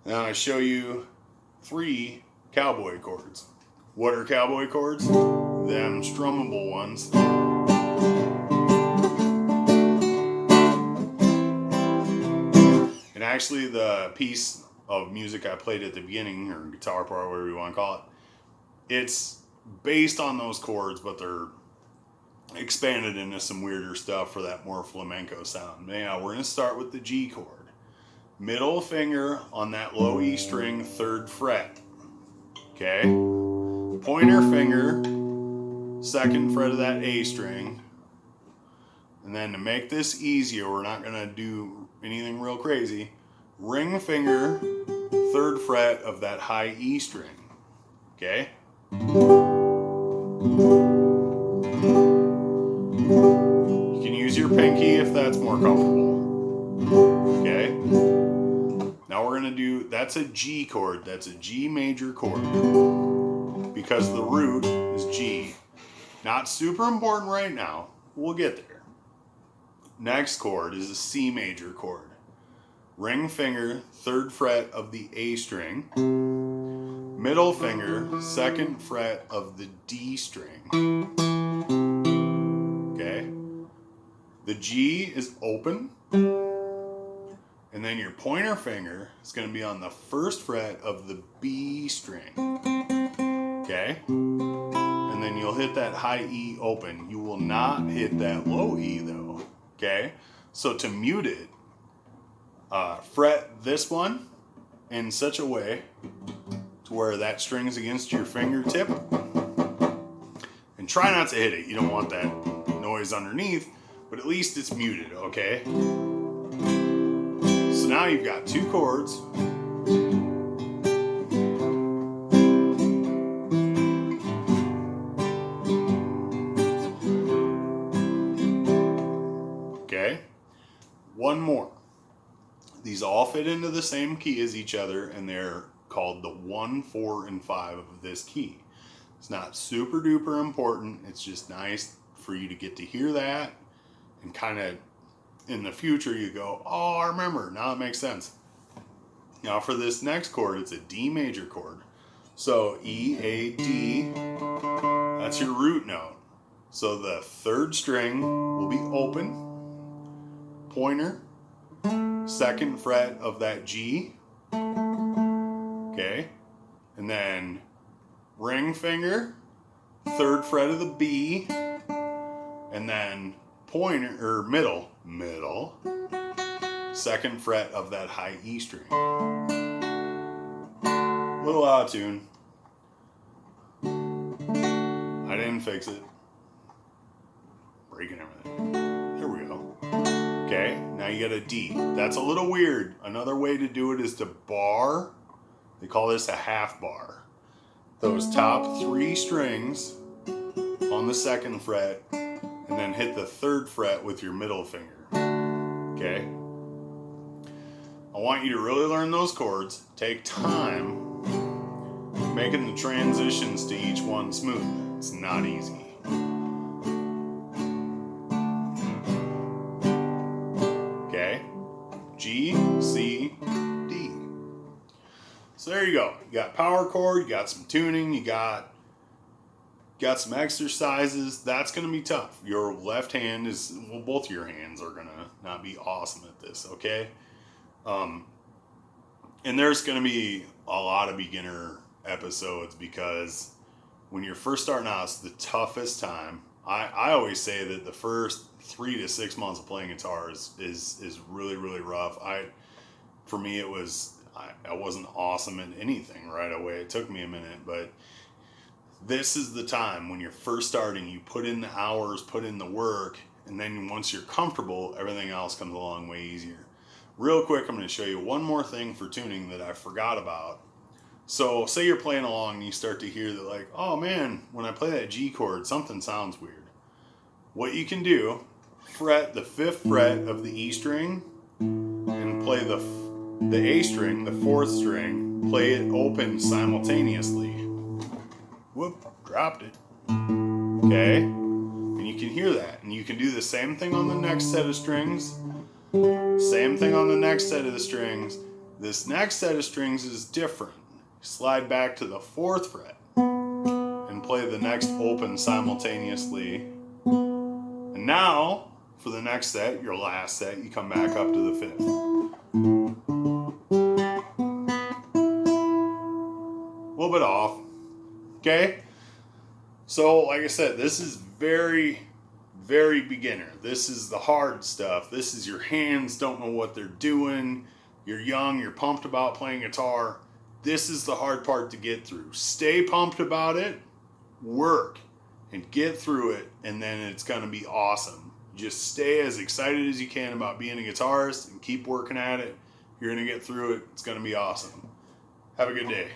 Now I show you 3 cowboy chords. What are cowboy chords? Them strummable ones. And actually the piece of music I played at the beginning, or guitar part, whatever you want to call it, it's based on those chords, but they're expanded into some weirder stuff for that more flamenco sound. Now we're going to start with the G chord. Middle finger on that low E string, 3rd fret. Okay? Pointer finger, 2nd fret of that A string. And then to make this easier, we're not going to do anything real crazy. Ring finger, 3rd fret of that high E string. Okay? You can use your pinky if that's more comfortable. Okay? Now we're going to do, that's a G chord. That's a G major chord. Because the root is G. Not super important right now. We'll get there. Next chord is a C major chord. Ring finger, 3rd fret of the A string. Middle finger, 2nd fret of the D string. Okay? The G is open. And then your pointer finger is going to be on the 1st fret of the B string. Okay? And then you'll hit that high E open. You will not hit that low E though. Okay? So to mute it, fret this one in such a way to where that string is against your fingertip. And try not to hit it. You don't want that noise underneath, but at least it's muted, okay? So now you've got 2 chords. Okay? One more. These all fit into the same key as each other, and they're called the 1, 4, and 5 of this key. It's not super duper important. It's just nice for you to get to hear that, and kind of in the future you go, oh, I remember. Now it makes sense. Now for this next chord, it's a D major chord. So E, A, D, that's your root note. So the 3rd string will be open. Pointer, 2nd fret of that G. Okay. And then ring finger, 3rd fret of the B. And then pointer, or middle, 2nd fret of that high E string. Little out of tune. I didn't fix it. Breaking everything. There we go. Okay, now you got a D. That's a little weird. Another way to do it is to bar. They call this a half bar. Those top 3 strings on the 2nd fret, and then hit the 3rd fret with your middle finger. Okay? I want you to really learn those chords. Take time making the transitions to each one smooth. It's not easy. Okay? G, C, D. So there you go. You got power chord, you got some tuning, you got some exercises. That's going to be tough. Your left hand is, well, both your hands are going to not be awesome at this, okay? And there's going to be a lot of beginner episodes because when you're first starting out, it's the toughest time. I always say that the first 3 to 6 months of playing guitar is really, really rough. For me, I wasn't awesome at anything right away. It took me a minute, but this is the time when you're first starting. You put in the hours, put in the work, and then once you're comfortable, everything else comes along way easier. Real quick, I'm going to show you one more thing for tuning that I forgot about. So say you're playing along and you start to hear that, like, oh man, when I play that G chord, something sounds weird. What you can do, fret the 5th fret of the E string and play the A string, the 4th string, play it open simultaneously. Whoop, dropped it. Okay? And you can hear that. And you can do the same thing on the next set of strings. Same thing on the next set of the strings. This next set of strings is different. Slide back to the 4th fret and play the next open simultaneously. And now, for the next set, your last set, you come back up to the 5th. A little bit off. Okay? So, like I said, this is very, very beginner. This is the hard stuff. This is your hands don't know what they're doing. You're young, you're pumped about playing guitar. This is the hard part to get through. Stay pumped about it, work, and get through it, and then it's going to be awesome. Just stay as excited as you can about being a guitarist and keep working at it. You're going to get through it. It's going to be awesome. Have a good day.